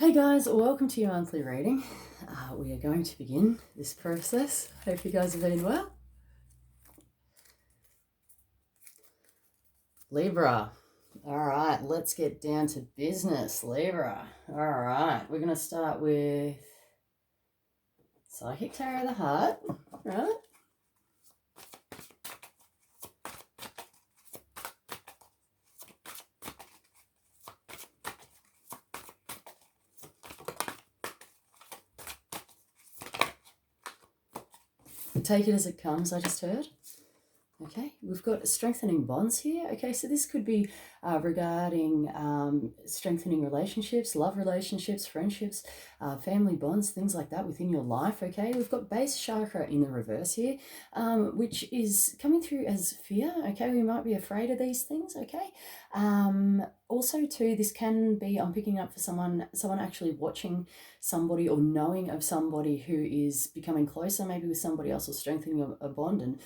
Hey guys, welcome to your monthly reading. We are going to begin this process. Hope you guys have been well. Libra. All right, let's get down to business, Libra. All right, we're going to start with Psychic Tarot of the Heart, right? Take it as it comes, I just heard. Okay, we've got strengthening bonds here. Okay, so this could be regarding strengthening relationships, love relationships, friendships, family bonds, things like that within your life. Okay, we've got base chakra in the reverse here, which is coming through as fear. Okay, we might be afraid of these things. Okay, also too, this can be, I'm picking up for someone actually watching somebody or knowing of somebody who is becoming closer, maybe with somebody else, or strengthening a bond, and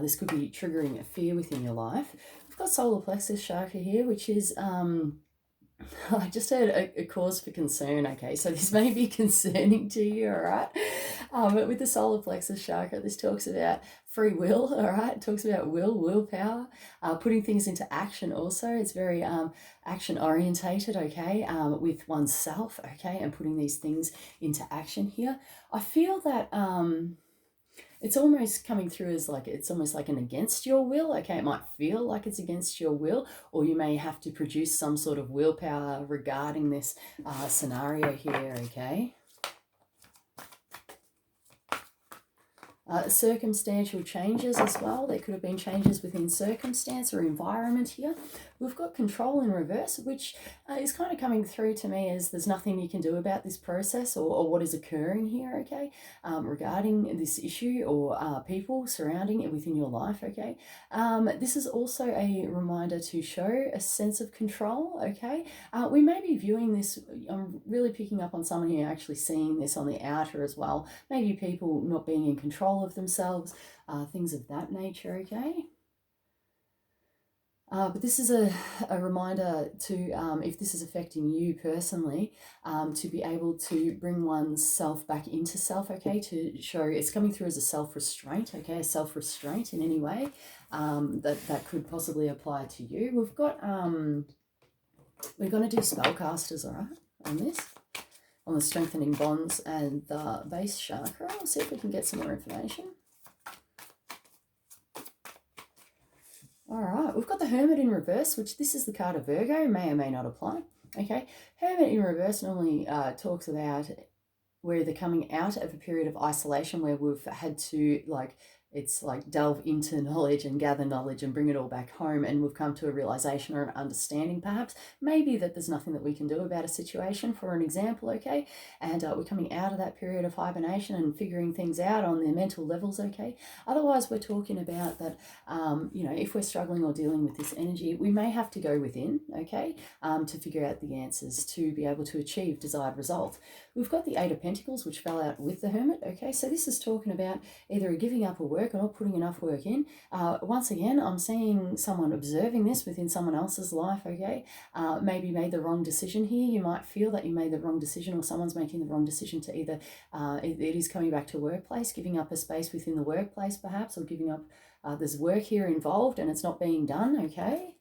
this could be triggering a fear within your life. We've got solar plexus chakra here, which is I just had a cause for concern. Okay, so this may be concerning to you, all right? But with the solar plexus chakra, this talks about free will, all right? It talks about willpower, putting things into action also. It's very action orientated, okay, with oneself, okay, and putting these things into action here. I feel that it's almost coming through as like, it's almost like an against your will. Okay, it might feel like it's against your will, or you may have to produce some sort of willpower regarding this scenario here, okay? Circumstantial changes as well. There could have been changes within circumstance or environment here. We've got control in reverse, which is kind of coming through to me as there's nothing you can do about this process or what is occurring here, okay, regarding this issue or people surrounding it within your life, okay. This is also a reminder to show a sense of control, okay. We may be viewing this, I'm really picking up on someone here actually seeing this on the outer as well. Maybe people not being in control of themselves, things of that nature, okay. But this is a reminder to, if this is affecting you personally, to be able to bring one's self back into self, okay, to show it's coming through as a self-restraint, okay, a self-restraint in any way that could possibly apply to you. We've got, we're going to do spellcasters, all right, on this, on the strengthening bonds and the base chakra. We'll see if we can get some more information. All right, we've got the Hermit in reverse, which this is the card of Virgo, may or may not apply. Okay, Hermit in reverse normally talks about we're either coming out of a period of isolation where we've had to it's like delve into knowledge and gather knowledge and bring it all back home, and we've come to a realization or an understanding perhaps maybe that there's nothing that we can do about a situation, for an example, okay, and we're coming out of that period of hibernation and figuring things out on the mental levels, okay. Otherwise we're talking about that you know, if we're struggling or dealing with this energy, we may have to go within, okay, to figure out the answers to be able to achieve desired results. We've got the Eight of Pentacles, which fell out with the Hermit, okay, so this is talking about either a giving up of work or not putting enough work in. Once again, I'm seeing someone observing this within someone else's life, okay, maybe made the wrong decision here. You might feel that you made the wrong decision, or someone's making the wrong decision to either, it is coming back to workplace, giving up a space within the workplace perhaps, or giving up, there's work here involved and it's not being done, okay.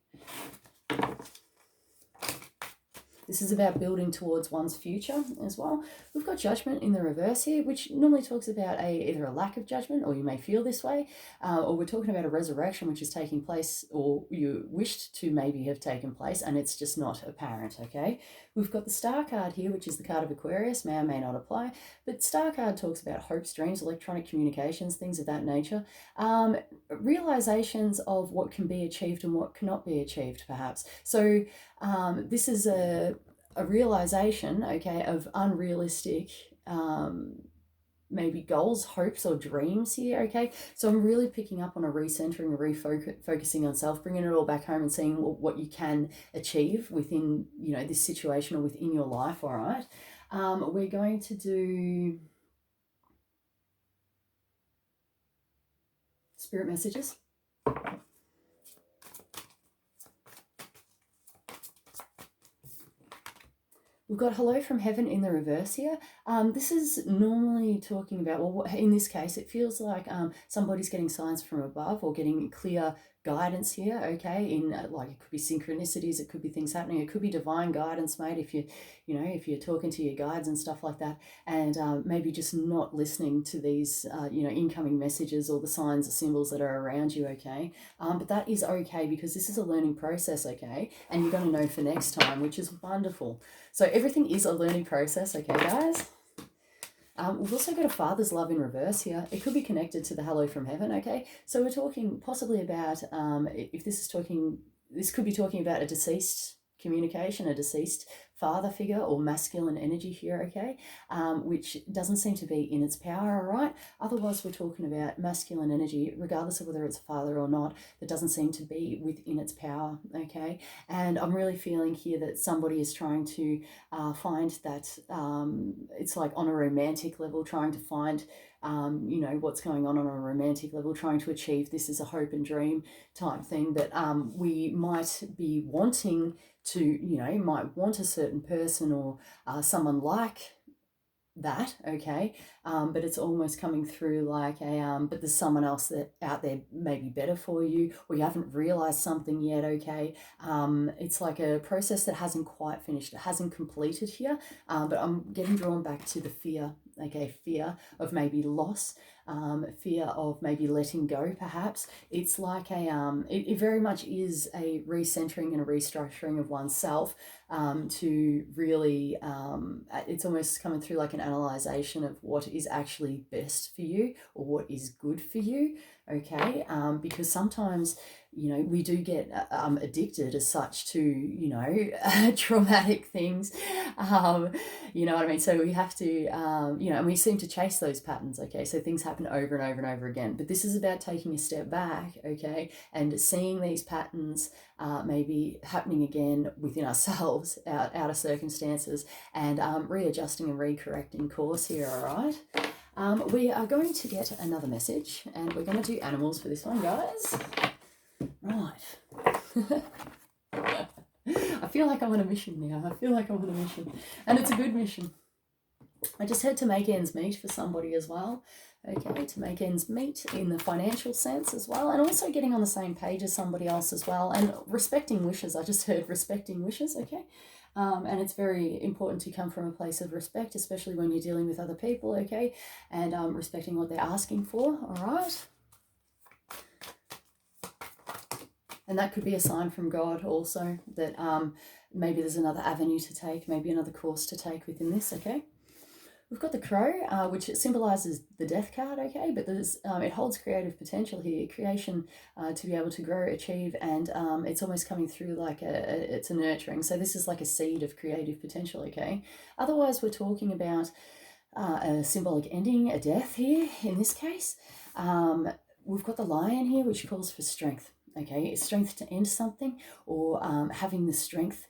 This is about building towards one's future as well. We've got Judgment in the reverse here, which normally talks about either a lack of judgment, or you may feel this way, or we're talking about a resurrection which is taking place, or you wished to maybe have taken place, and it's just not apparent, okay? We've got the Star card here, which is the card of Aquarius, may or may not apply, but Star card talks about hopes, dreams, electronic communications, things of that nature, realizations of what can be achieved and what cannot be achieved perhaps. So this is a realization, okay, of unrealistic maybe goals, hopes, or dreams here, okay. So I'm really picking up on a recentering, refocusing on self, bringing it all back home and seeing what you can achieve within, you know, this situation or within your life, all right. We're going to do spirit messages. We've got hello from heaven in the reverse here. This is normally talking about, well, in this case, it feels like somebody's getting signs from above or getting clear guidance here, okay? In like, it could be synchronicities, it could be things happening, it could be divine guidance, mate, if if you're talking to your guides and stuff like that, and maybe just not listening to these, incoming messages or the signs or symbols that are around you, okay? But that is okay, because this is a learning process, okay? And you're going to know for next time, which is wonderful. So everything is a learning process, okay, guys? We've also got a father's love in reverse here. It could be connected to the hello from heaven, okay? So we're talking possibly about, this could be talking about a deceased communication, a deceased father figure or masculine energy here, okay? Which doesn't seem to be in its power, all right? Otherwise, we're talking about masculine energy, regardless of whether it's a father or not, that doesn't seem to be within its power, okay? And I'm really feeling here that somebody is trying to find that, it's like on a romantic level, trying to find what's going on a romantic level, trying to achieve this as a hope and dream type thing, that we might be wanting to, might want a certain person or someone like that, okay, but it's almost coming through like but there's someone else that out there may be better for you, or you haven't realized something yet, okay. It's like a process that hasn't quite finished, it hasn't completed here, but I'm getting drawn back to the fear, okay, fear of maybe loss, fear of maybe letting go, perhaps. It's like it very much is a recentering and a restructuring of oneself, to really, it's almost coming through like an analyzation of what is actually best for you or what is good for you, okay, because sometimes we do get addicted as such to traumatic things, you know what I mean, so we have to and we seem to chase those patterns, okay, so things happen over and over and over again, but this is about taking a step back, okay, and seeing these patterns maybe happening again within ourselves, out of circumstances, and readjusting and recorrecting course here, all right. We are going to get another message, and we're going to do animals for this one, guys. Right. I feel like I'm on a mission now. And it's a good mission. I just had to make ends meet for somebody as well. Okay, to make ends meet in the financial sense as well, and also getting on the same page as somebody else as well, and respecting wishes. I just heard respecting wishes, okay? And it's very important to come from a place of respect, especially when you're dealing with other people, okay? And respecting what they're asking for, all right? And that could be a sign from God also, that maybe there's another avenue to take, maybe another course to take within this, okay? We've got the crow, which symbolises the death card, okay, but there's it holds creative potential here, creation, to be able to grow, achieve, and it's almost coming through like it's a nurturing. So this is like a seed of creative potential, okay. Otherwise, we're talking about a symbolic ending, a death here in this case. We've got the lion here, which calls for strength, okay, strength to end something, or having the strength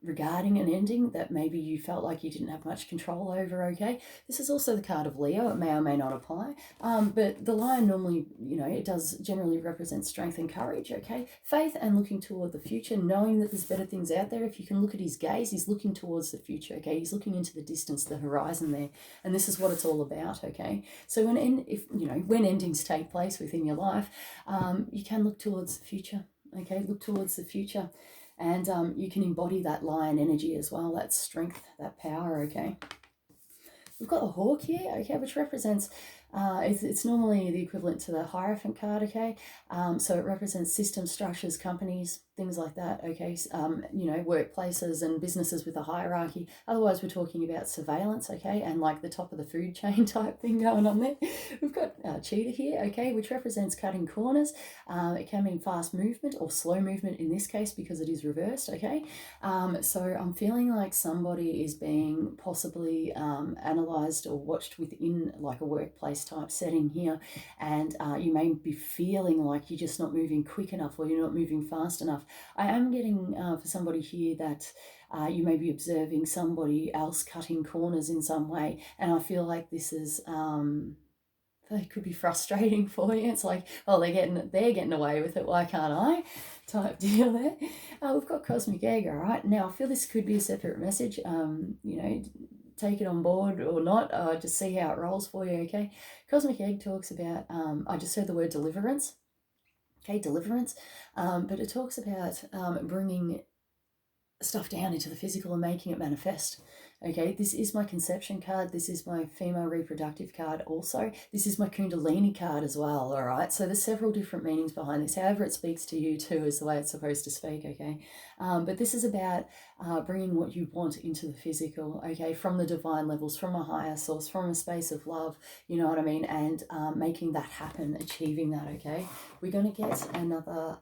regarding an ending that maybe you felt like you didn't have much control over, okay. This is also the card of Leo. It may or may not apply, but the lion normally, it does generally represent strength and courage, okay, faith and looking toward the future, knowing that there's better things out there. If you can look at his gaze, he's looking towards the future, okay, he's looking into the distance, the horizon there, and this is what it's all about, okay. So when endings take place within your life, you can look towards the future, okay, look towards the future. And you can embody that lion energy as well, that strength, that power, okay. We've got the hawk here, okay, which represents, it's normally the equivalent to the Hierophant card, okay. So it represents systems, structures, companies, things like that, okay. Workplaces and businesses with a hierarchy. Otherwise, we're talking about surveillance, okay, and like the top of the food chain type thing going on there. We've got cheetah here, okay, which represents cutting corners. It can mean fast movement or slow movement in this case because it is reversed, okay. So I'm feeling like somebody is being possibly analysed or watched within like a workplace type setting here, and you may be feeling like you're just not moving quick enough or you're not moving fast enough. I am getting for somebody here that you may be observing somebody else cutting corners in some way, and I feel like this is They could be frustrating for you. It's like, oh, they're getting away with it. Why can't I? Type deal there. We've got cosmic egg. All right. Now I feel this could be a separate message. Take it on board or not. Just see how it rolls for you. Okay. Cosmic egg talks about. I just heard the word deliverance. Okay, deliverance. But it talks about bringing stuff down into the physical and making it manifest. Okay, this is my conception card. This is my female reproductive card also. This is my Kundalini card as well, all right? So there's several different meanings behind this. However it speaks to you too is the way it's supposed to speak, okay? But this is about bringing what you want into the physical, okay? From the divine levels, from a higher source, from a space of love, you know what I mean? And making that happen, achieving that, okay? We're going to get another,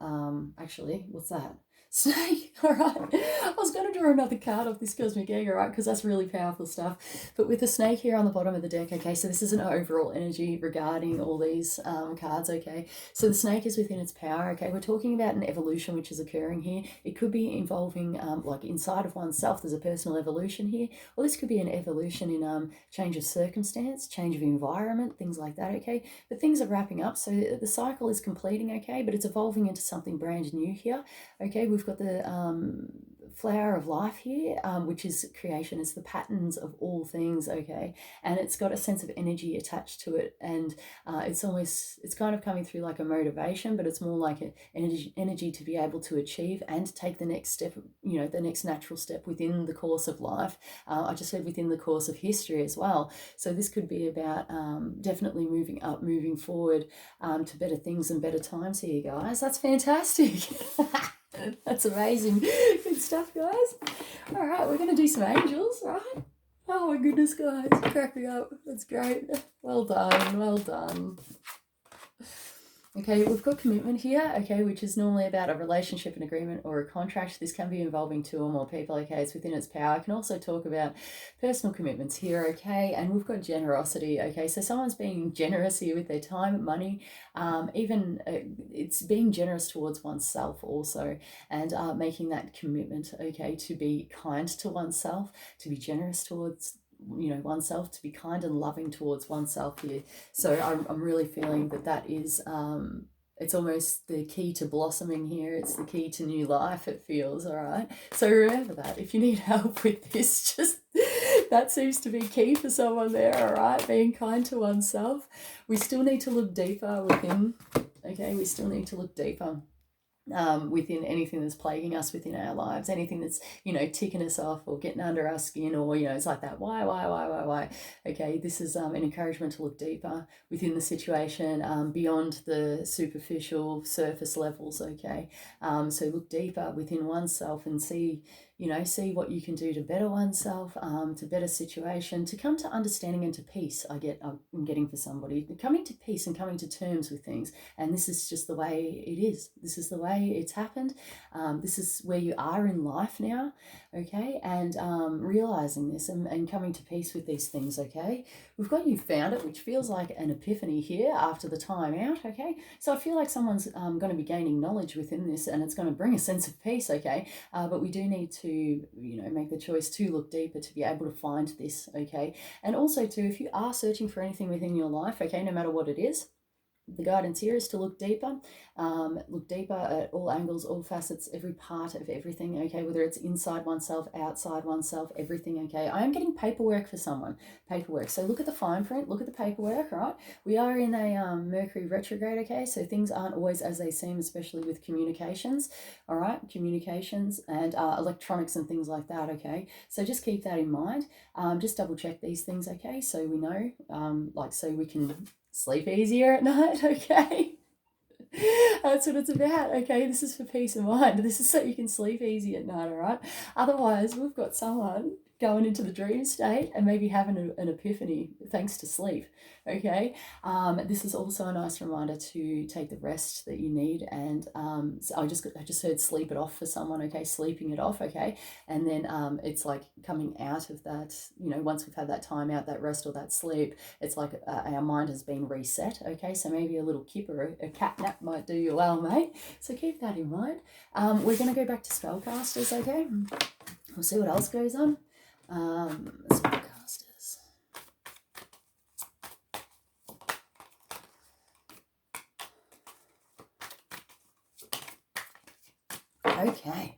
actually, what's that? Snake, all right. I was going to draw another card off this cosmic egg, all right, because that's really powerful stuff. But with the snake here on the bottom of the deck, okay, so this is an overall energy regarding all these cards, okay. So the snake is within its power, okay. We're talking about an evolution which is occurring here. It could be involving, like inside of oneself, there's a personal evolution here. Or this could be an evolution in change of circumstance, change of environment, things like that, okay. But things are wrapping up, so the cycle is completing, okay, but it's evolving into something brand new here, okay. We've got the flower of life here, which is creation. It's the patterns of all things, okay, and it's got a sense of energy attached to it, and it's kind of coming through like a motivation, but it's more like an energy to be able to achieve and take the next step, you know, the next natural step within the course of life. I just said within the course of history as well. So this could be about definitely moving up, moving forward to better things and better times here, guys. That's fantastic. That's amazing. Good stuff, guys. All right, we're going to do some angels, right? Oh my goodness, guys. Crack me up. That's great. Well done. Well done. Okay, we've got commitment here, okay, which is normally about a relationship, an agreement, or a contract. This can be involving two or more people, okay, it's within its power. I can also talk about personal commitments here, okay, and we've got generosity, okay, so someone's being generous here with their time, money, it's being generous towards oneself also, and making that commitment, okay, to be kind to oneself, to be generous towards oneself, to be kind and loving towards oneself here. So I'm really feeling that is it's almost the key to blossoming here. It's the key to new life, it feels, all right? So remember that. If you need help with this, just that seems to be key for someone there, all right? Being kind to oneself. We still need to look deeper within, okay? We still need to look deeper within anything that's plaguing us within our lives, anything that's, ticking us off or getting under our skin, or, it's like that, why? Okay, this is an encouragement to look deeper within the situation, beyond the superficial surface levels, okay? So look deeper within oneself and see what you can do to better oneself, to better situation, to come to understanding and to peace. I'm getting for somebody, coming to peace and coming to terms with things. And this is just the way it is. This is the way it's happened. This is where you are in life now, okay? And realizing this and coming to peace with these things, okay? We've got you found it, which feels like an epiphany here after the time out, okay? So I feel like someone's going to be gaining knowledge within this, and it's going to bring a sense of peace, okay? But we do need to make the choice to look deeper to be able to find this, okay? And also too, if you are searching for anything within your life, okay, no matter what it is, the guidance here is to look deeper at all angles, all facets, every part of everything, okay, whether it's inside oneself, outside oneself, everything, okay. I am getting paperwork for someone, so look at the fine print, look at the paperwork, right? We are in a Mercury retrograde, okay, so things aren't always as they seem, especially with communications, all right, communications and electronics and things like that, okay, so just keep that in mind. Just double check these things, okay, so we know, so we can sleep easier at night, okay? That's what it's about, okay? This is for peace of mind. This is so you can sleep easy at night, all right? Otherwise, we've got someone going into the dream state and maybe having an epiphany thanks to sleep, okay? This is also a nice reminder to take the rest that you need, and so I just heard sleep it off for someone, okay? Sleeping it off, okay? And then it's like coming out of that, once we've had that time out, that rest or that sleep, it's like our mind has been reset, okay? So maybe a little Kipper, a cat nap might do you well, mate. So keep that in mind. We're going to go back to spellcasters, okay? We'll see what else goes on. Spellcasters. Okay.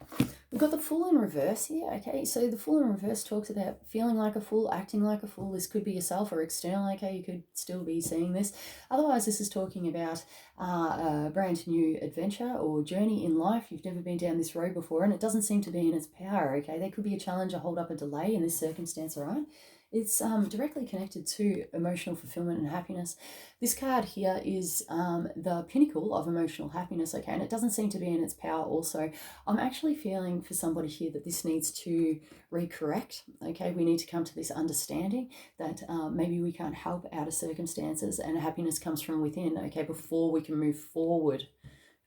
We've got the Fool in reverse here, okay? So the Fool in reverse talks about feeling like a fool, acting like a fool. This could be yourself or external, okay? You could still be seeing this. Otherwise, this is talking about a brand new adventure or journey in life. You've never been down this road before, and it doesn't seem to be in its power, okay? There could be a challenge, a hold up, a delay in this circumstance, all right? It's directly connected to emotional fulfillment and happiness. This card here is the pinnacle of emotional happiness, okay? And it doesn't seem to be in its power also. I'm actually feeling for somebody here that this needs to recorrect, okay? We need to come to this understanding that maybe we can't help out of circumstances and happiness comes from within, okay, before we can move forward,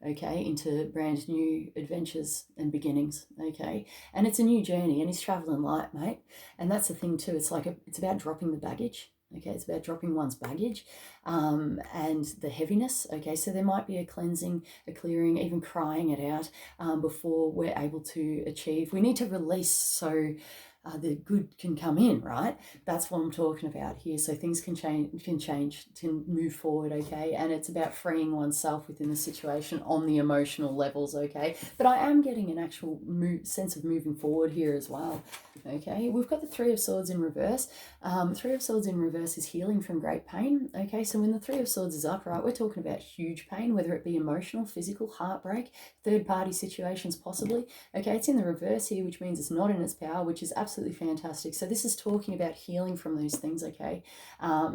okay, into brand new adventures and beginnings, okay? And it's a new journey and he's traveling light, mate. And that's the thing too. It's like it's about dropping the baggage, okay? It's about dropping one's baggage and the heaviness, okay? So there might be a cleansing, a clearing, even crying it out before we're able to achieve. We need to release so the good can come in, right? That's what I'm talking about here. So things can change to move forward, okay? And it's about freeing oneself within the situation on the emotional levels, okay? But I am getting an actual sense of moving forward here as well, okay? We've got the Three of Swords in reverse. Three of Swords in reverse is healing from great pain, okay? So when the Three of Swords is upright, we're talking about huge pain, whether it be emotional, physical, heartbreak, third-party situations possibly, okay? It's in the reverse here, which means it's not in its power, which is absolutely fantastic. So this is talking about healing from those things, okay?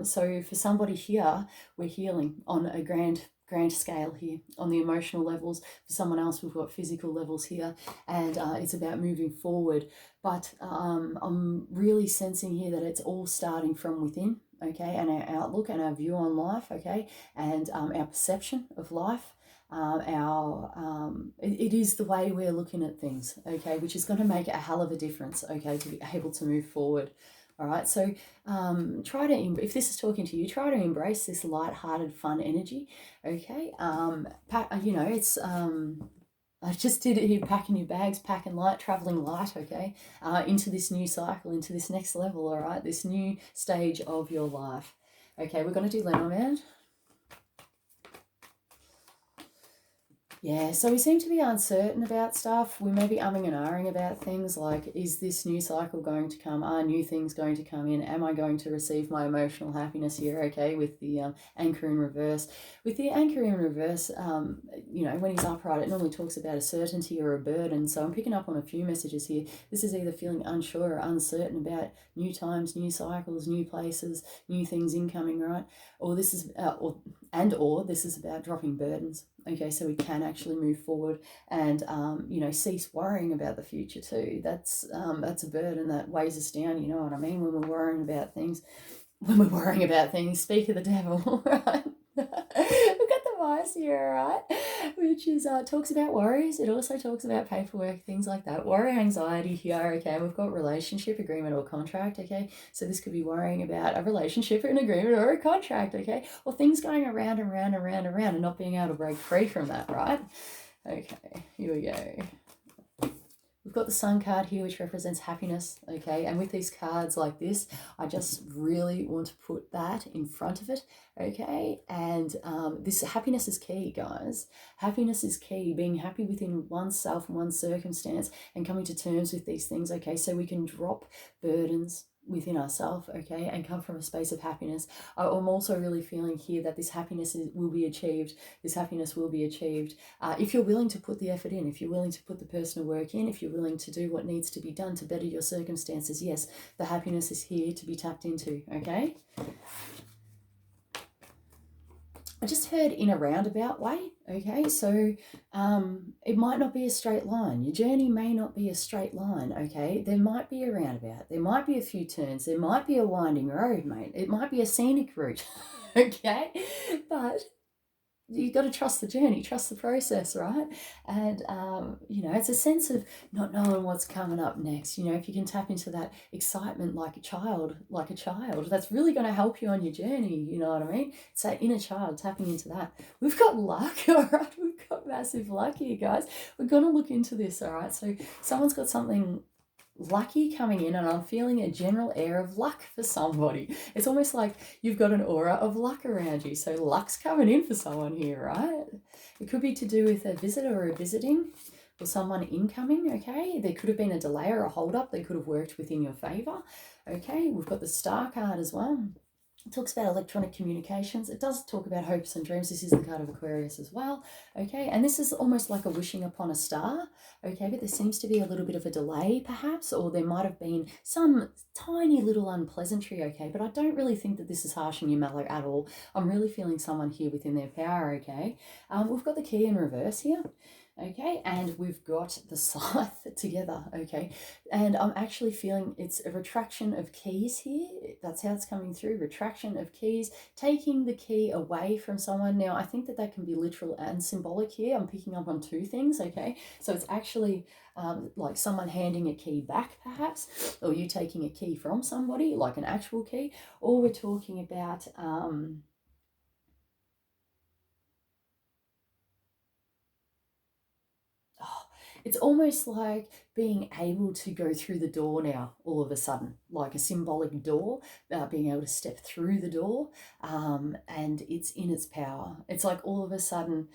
So for somebody here, we're healing on a grand scale here on the emotional levels. For someone else, we've got physical levels here, and it's about moving forward. But I'm really sensing here that it's all starting from within, okay? And our outlook and our view on life, okay? And our perception of life. It is the way we're looking at things, okay, which is going to make a hell of a difference, okay, to be able to move forward. All right, so try to, if this is talking to you, try to embrace this light-hearted, fun energy, okay? You know, it's I just did it here, packing your bags, packing light, traveling light, okay, into this new cycle, into this next level, all right, this new stage of your life. Okay, we're going to do Lenormand. Yeah, so we seem to be uncertain about stuff. We may be umming and ahhing about things like, is this new cycle going to come? Are new things going to come in? Am I going to receive my emotional happiness here, okay, with the anchor in reverse? With the anchor in reverse, you know, when he's upright, it normally talks about a certainty or a burden. So I'm picking up on a few messages here. This is either feeling unsure or uncertain about new times, new cycles, new places, new things incoming, right? Or this is, or this is about dropping burdens. Okay, so we can actually move forward and, you know, cease worrying about the future too. That's a burden that weighs us down, you know what I mean? When we're worrying about things, speak of the devil, right? We've got the Vice here, right? Which is, talks about worries. It also talks about paperwork, things like that. Worry, anxiety here, okay? We've got relationship, agreement, or contract, okay? So this could be worrying about a relationship, an agreement, or a contract, okay? Or things going around and round and round and round and not being able to break free from that, right? Okay, here we go. We've got the Sun card here, which represents happiness, okay? And with these cards like this, I just really want to put that in front of it, okay? And this happiness is key, guys. Happiness is key, being happy within oneself and one's circumstance and coming to terms with these things, okay? So we can drop burdens within ourselves, okay, and come from a space of happiness. I'm also really feeling here that this happiness will be achieved. This happiness will be achieved if you're willing to put the effort in, if you're willing to put the personal work in, if you're willing to do what needs to be done to better your circumstances. Yes, the happiness is here to be tapped into, okay? I just heard in a roundabout way, okay? So it might not be a straight line. Your journey may not be a straight line, okay? There might be a roundabout. There might be a few turns. There might be a winding road, mate. It might be a scenic route, okay? But you've got to trust the journey, trust the process, right? And, you know, it's a sense of not knowing what's coming up next. You know, if you can tap into that excitement like a child, that's really going to help you on your journey. You know what I mean? It's that inner child tapping into that. We've got luck, all right? We've got massive luck here, guys. We're going to look into this, all right? So someone's got something lucky coming in and I'm feeling a general air of luck for somebody. It's almost like you've got an aura of luck around you. So luck's coming in for someone here, right? It could be to do with a visitor or a visiting, or someone incoming, okay? There could have been a delay or a hold up. They could have worked within your favor, okay? We've got the Star card as well. It talks about electronic communications. It does talk about hopes and dreams. This is the card of Aquarius as well, okay? And this is almost like a wishing upon a star, okay? But there seems to be a little bit of a delay perhaps, or there might have been some tiny little unpleasantry, okay? But I don't really think that this is harshing your mellow at all. I'm really feeling someone here within their power, okay? We've got the key in reverse here. Okay, and we've got the scythe together, okay, and I'm actually feeling it's a retraction of keys here. That's how it's coming through, retraction of keys, taking the key away from someone. Now, I think that that can be literal and symbolic here. I'm picking up on two things, okay, so it's actually like someone handing a key back perhaps, or you taking a key from somebody, like an actual key, or we're talking about it's almost like being able to go through the door now, all of a sudden, like a symbolic door, being able to step through the door, and it's in its power. It's like all of a sudden,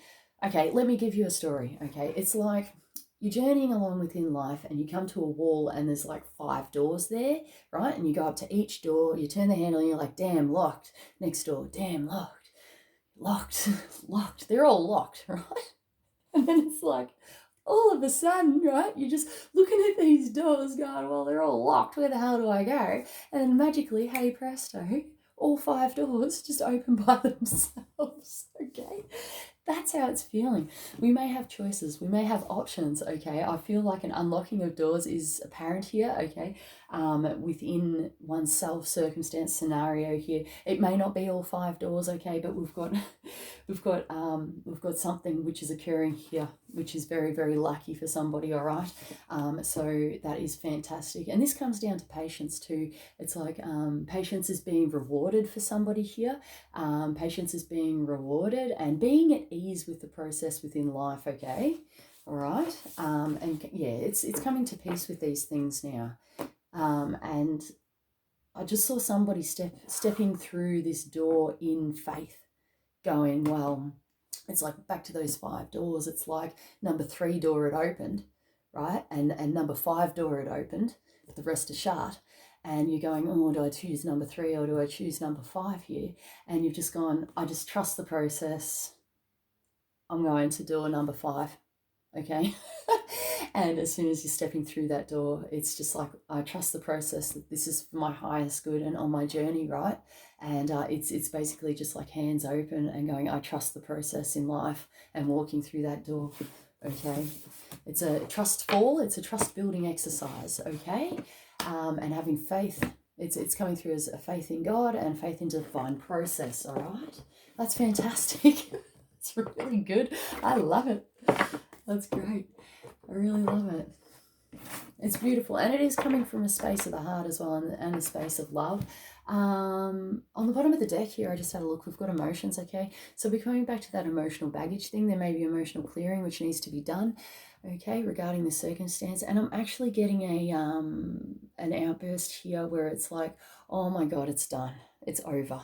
okay, let me give you a story, okay? It's like you're journeying along within life and you come to a wall and there's like 5 doors there, right? And you go up to each door, you turn the handle and you're like, damn, locked. Next door, damn, locked. Locked, locked. They're all locked, right? And then it's like, all of a sudden, right, you're just looking at these doors going, well, they're all locked. Where the hell do I go? And then magically, hey presto, all 5 doors just open by themselves, okay? That's how it's feeling. We may have choices. We may have options, okay? I feel like an unlocking of doors is apparent here, okay? Within one's self-circumstance scenario here. It may not be all 5 doors, okay, but we've got something which is occurring here, which is very, very lucky for somebody, all right? So that is fantastic. And this comes down to patience too. It's like patience is being rewarded for somebody here. Patience is being rewarded and being at ease with the process within life, okay? All right. And yeah, it's coming to peace with these things now. And I just saw somebody stepping through this door in faith, going, well, it's like back to those 5 doors. It's like number 3 door had opened, right? And number 5 door had opened, but the rest are shut. And you're going, oh, do I choose number 3 or do I choose number 5 here? And you've just gone, I just trust the process. I'm going to door number 5, okay? And as soon as you're stepping through that door, it's just like, I trust the process, that this is for my highest good and on my journey, right? And it's basically just like hands open and going, I trust the process in life and walking through that door, okay? It's a trust fall, it's a trust building exercise, okay? And having faith, it's coming through as a faith in God and faith in divine process, all right? That's fantastic. It's really good. I love it. That's great. I really love it. It's beautiful. And it is coming from a space of the heart as well, and a space of love. On the bottom of the deck here, I just had a look. We've got emotions, okay? So we're coming back to that emotional baggage thing. There may be emotional clearing which needs to be done, okay, regarding the circumstance. And I'm actually getting an outburst here where it's like, oh my God, it's done. It's over.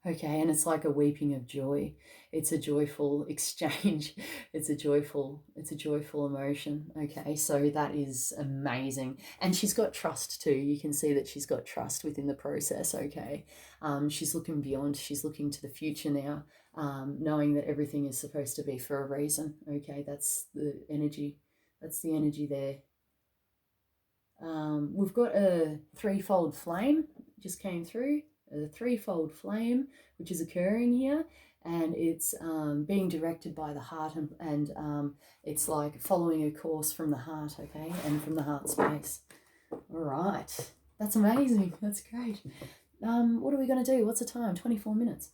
Okay, and it's like a weeping of joy. It's a joyful exchange. It's a joyful emotion. Okay, so that is amazing. And she's got trust too. You can see that she's got trust within the process, okay? She's looking beyond, she's looking to the future now, knowing that everything is supposed to be for a reason, okay? That's the energy. That's the energy there. We've got a 3-fold flame, just came through. A 3-fold flame which is occurring here, and it's being directed by the heart, and it's like following a course from the heart, okay, and from the heart space. All right, that's amazing. That's great. What are we going to do? What's the time? 24 minutes.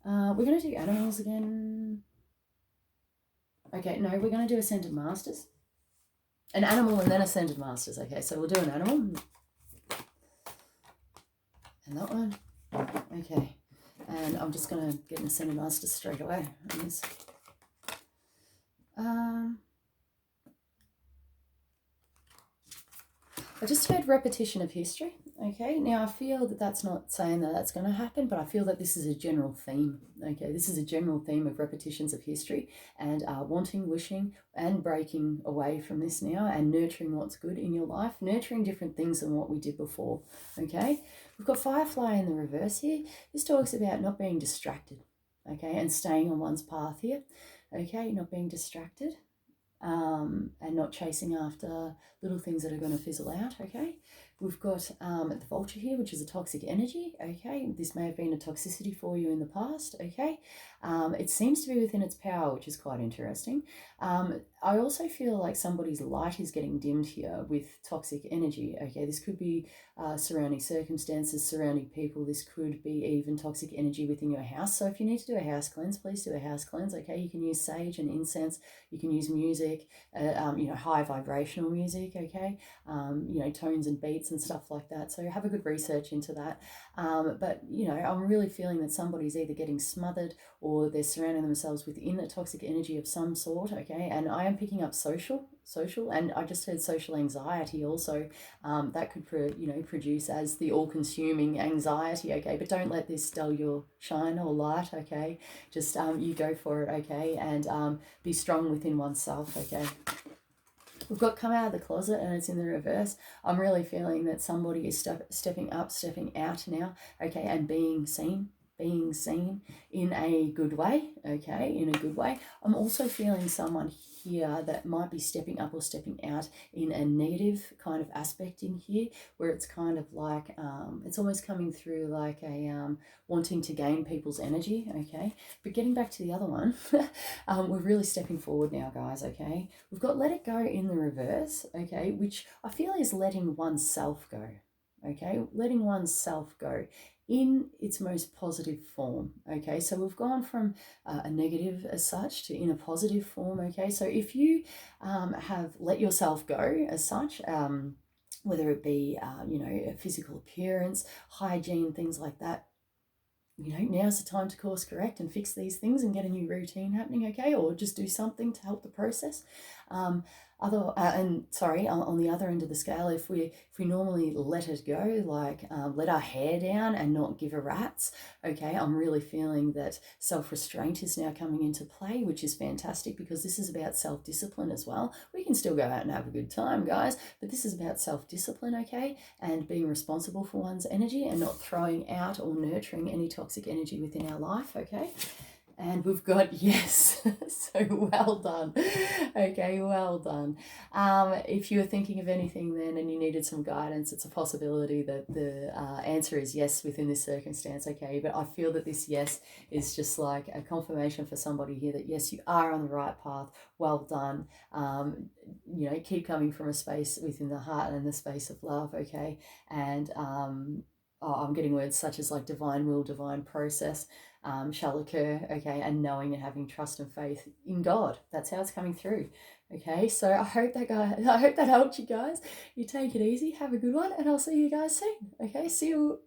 We're going to do animals again. Okay, no, we're going to do Ascended Masters. An animal and then Ascended Masters. Okay, so we'll do an animal. And that one. Okay, and I'm just going to get an Ascended Master straight away on this. I just heard repetition of history, Okay, now I feel that that's not saying that that's going to happen, but I feel that this is a general theme. Okay, this is a general theme of repetitions of history and wanting, wishing, and breaking away from this now and nurturing what's good in your life, nurturing different things than what we did before. Okay, we've got Firefly in the reverse here. This talks about not being distracted, okay, and staying on one's path here. Okay, not being distracted. And not chasing after little things that are going to fizzle out, okay? We've got the vulture here, which is a toxic energy, okay? This may have been a toxicity for you in the past, okay? It seems to be within its power, which is quite interesting. I also feel like somebody's light is getting dimmed here with toxic energy, okay? This could be surrounding circumstances, surrounding people. This could be even toxic energy within your house. So if you need to do a house cleanse, please do a house cleanse, okay? You can use sage and incense. You can use music, high vibrational music, okay? Tones and beats and stuff like that. So have a good research into that. But I'm really feeling that somebody's either getting smothered or they're surrounding themselves within a toxic energy of some sort, okay? And I am picking up social, and I just heard social anxiety also. That could produce as the all-consuming anxiety, okay? But don't let this dull your shine or light, okay? Just you go for it, okay? And be strong within oneself, okay? We've got come out of the closet and it's in the reverse. I'm really feeling that somebody is stepping up, stepping out now, okay, and being seen in a good way, okay, in a good way. I'm also feeling someone here that might be stepping up or stepping out in a negative kind of aspect in here, where it's kind of like, it's almost coming through like a wanting to gain people's energy, okay? But getting back to the other one, we're really stepping forward now, guys, okay? We've got let it go in the reverse, okay, which I feel is letting oneself go, okay? Letting oneself go in its most positive form, okay? So we've gone from a negative as such to in a positive form, okay? So if you have let yourself go as such, whether it be, a physical appearance, hygiene, things like that, now's the time to course correct and fix these things and get a new routine happening, okay? Or just do something to help the process. On the other end of the scale, if we normally let it go, like let our hair down and not give a rat's, okay, I'm really feeling that self-restraint is now coming into play, which is fantastic because this is about self-discipline as well. We can still go out and have a good time, guys, but this is about self-discipline, okay, and being responsible for one's energy and not throwing out or nurturing any toxic energy within our life, okay? And we've got yes, so well done. Okay, well done. If you were thinking of anything then and you needed some guidance, it's a possibility that the answer is yes within this circumstance, okay? But I feel that this yes is just like a confirmation for somebody here that yes, you are on the right path. Well done. Keep coming from a space within the heart and the space of love, okay? And I'm getting words such as like divine will, divine process. Shall occur, okay, and knowing and having trust and faith in God. That's how it's coming through, okay? So I hope that helped you guys. You take it easy, have a good one, and I'll see you guys soon, okay? See you.